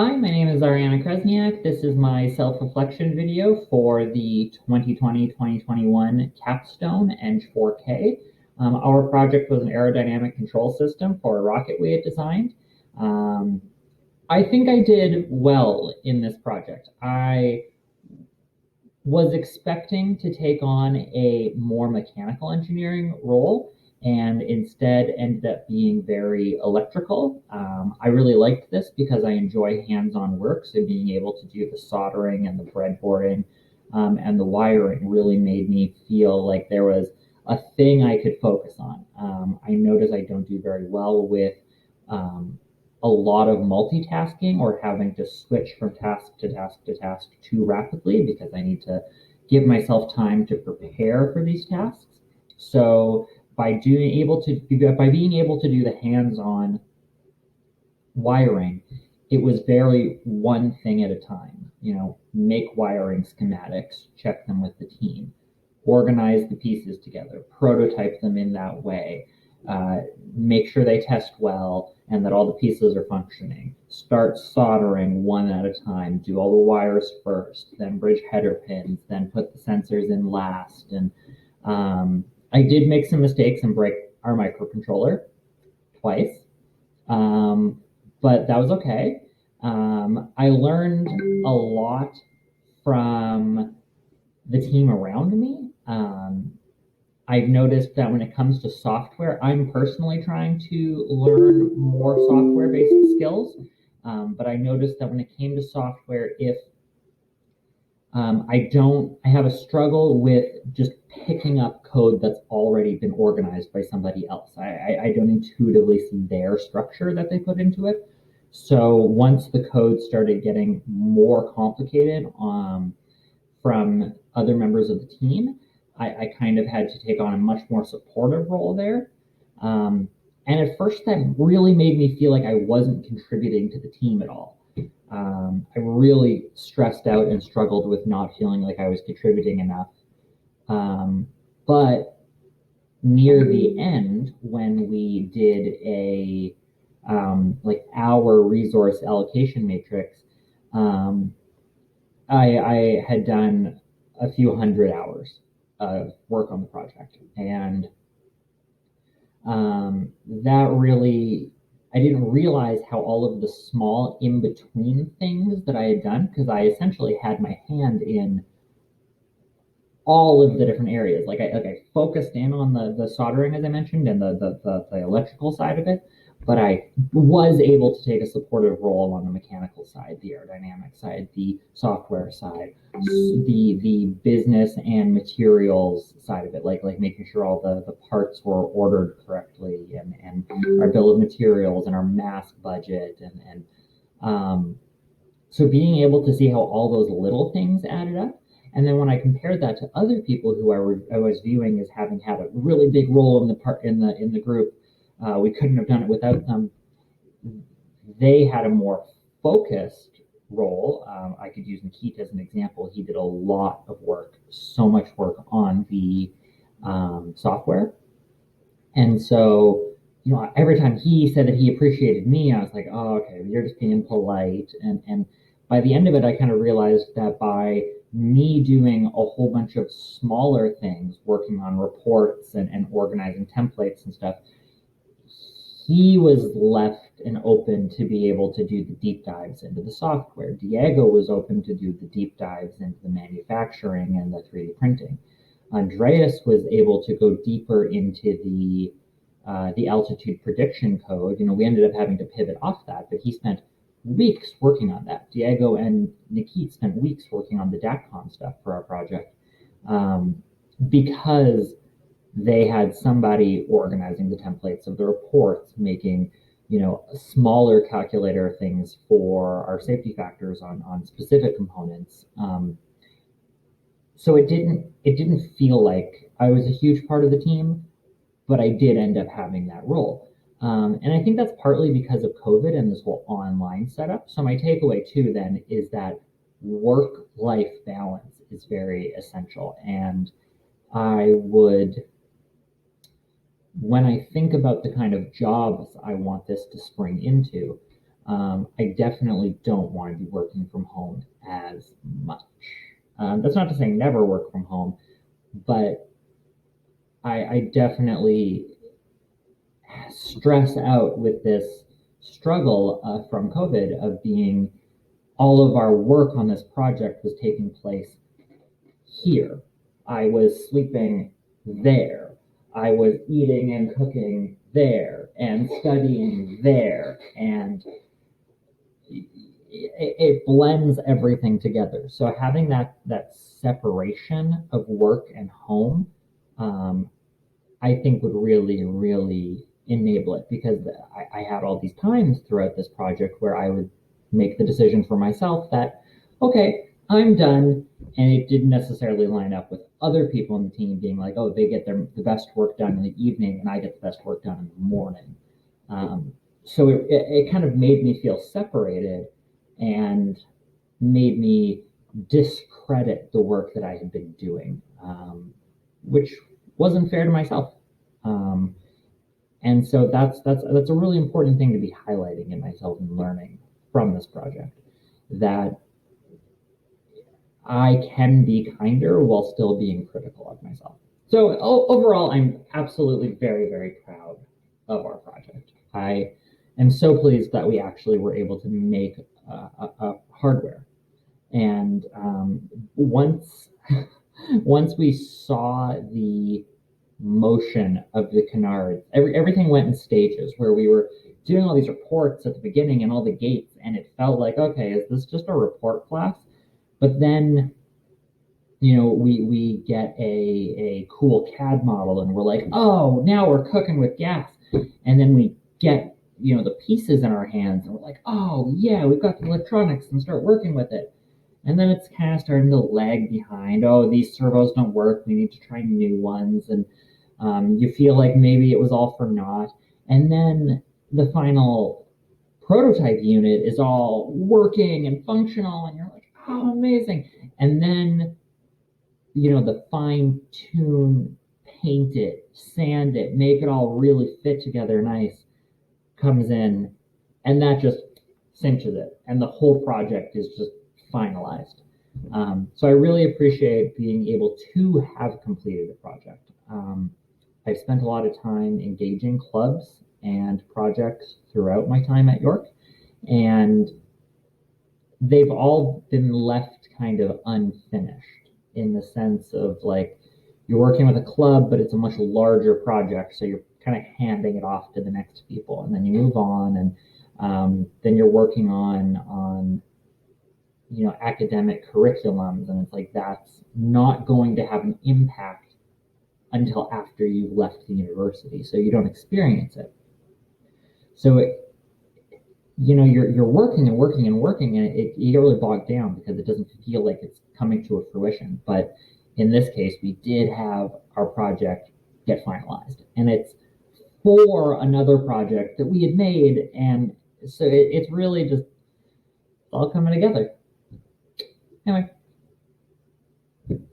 Hi, my name is Ariyanna Kresnyak. This is my self-reflection video for the 2020-2021 Capstone Eng 4K. Our project was an aerodynamic control system for a rocket we had designed. Um, I think I did well in this project. I was expecting to take on a more mechanical engineering role and instead ended up being very electrical. I really liked this because I enjoy hands-on work, so being able to do the soldering and the breadboarding and the wiring really made me feel like there was a thing I could focus on. I notice I don't do very well with a lot of multitasking or having to switch from task to task to task too rapidly because I need to give myself time to prepare for these tasks. So by being able to do the hands-on wiring, it was very one thing at a time. Make wiring schematics, check them with the team, organize the pieces together, prototype them in that way, make sure they test well and that all the pieces are functioning. Start soldering one at a time, do all the wires first, then bridge header pins, then put the sensors in last. And I did make some mistakes and break our microcontroller twice, but that was okay. I learned a lot from the team around me. I've noticed that when it comes to software, I'm personally trying to learn more software-based skills. But I noticed that when it came to software, if I have a struggle with just picking up code that's already been organized by somebody else. I don't intuitively see their structure that they put into it. So once the code started getting more complicated from other members of the team, I kind of had to take on a much more supportive role there. And at first, that really made me feel like I wasn't contributing to the team at all. I really stressed out and struggled with not feeling like I was contributing enough. But near the end, when we did a our resource allocation matrix, I had done a few hundred hours of work on the project, and that really, I didn't realize how all of the small in between things that I had done, because I essentially had my hand in all of the different areas. I focused in on the soldering, as I mentioned, and the electrical side of it, but I was able to take a supportive role on the mechanical side, the aerodynamic side, the software side, the business and materials side of it, like making sure all the parts were ordered correctly, and our bill of materials and our mask budget, and so being able to see how all those little things added up. And then when I compared that to other people who I was viewing as having had a really big role in the group, we couldn't have done it without them. They had a more focused role. I could use Nikita as an example. He did a lot of work, so much work on the software. And so, every time he said that he appreciated me, I was like, oh, okay, you're just being polite. And by the end of it, I kind of realized that by me doing a whole bunch of smaller things, working on reports and organizing templates and stuff, he was left and open to be able to do the deep dives into the software. Diego was open to do the deep dives into the manufacturing and the 3D printing. Andreas was able to go deeper into the altitude prediction code. We ended up having to pivot off that, but he spent weeks working on that. Diego and Nikit spent weeks working on the DATCOM stuff for our project, because they had somebody organizing the templates of the reports, making smaller calculator things for our safety factors on specific components. So it didn't feel like I was a huge part of the team, but I did end up having that role. And I think that's partly because of COVID and this whole online setup. So my takeaway too then is that work-life balance is very essential. And when I think about the kind of jobs I want this to spring into, I definitely don't want to be working from home as much. That's not to say never work from home, but I definitely stress out with this struggle from COVID of being all of our work on this project was taking place here. I was sleeping there. I was eating and cooking there and studying there. And it blends everything together. So having that separation of work and home, um, I think would really, really enable it because I had all these times throughout this project where I would make the decision for myself that, okay, I'm done. And it didn't necessarily line up with other people in the team being like, oh, they get the best work done in the evening and I get the best work done in the morning. So it kind of made me feel separated and made me discredit the work that I had been doing, which wasn't fair to myself. Um, and so that's a really important thing to be highlighting in myself and learning from this project that I can be kinder while still being critical of myself. So overall, I'm absolutely very, very proud of our project. I am so pleased that we actually were able to make a hardware. And once once we saw the motion of the canards, everything went in stages where we were doing all these reports at the beginning and all the gates, and it felt like, okay, is this just a report class? But then, we get a cool CAD model and we're like, oh, now we're cooking with gas. And then we get, the pieces in our hands and we're like, oh, yeah, we've got the electronics and start working with it. And then it's kind of starting to lag behind. Oh, these servos don't work. We need to try new ones. And you feel like maybe it was all for naught. And then the final prototype unit is all working and functional. And you're like, oh, amazing. And then, the fine tune, paint it, sand it, make it all really fit together nice comes in. And that just cinches it. And the whole project is just finalized. So I really appreciate being able to have completed a project. I've spent a lot of time engaging clubs and projects throughout my time at York, and they've all been left kind of unfinished in the sense of like you're working with a club, but it's a much larger project, so you're kind of handing it off to the next people, and then you move on, and then you're working on academic curriculums, and it's like that's not going to have an impact until after you've left the university, so you don't experience it. So you're working and working and working, and you get really bogged down because it doesn't feel like it's coming to a fruition. But in this case, we did have our project get finalized, and it's for another project that we had made, and so it's really just all coming together. Anyway.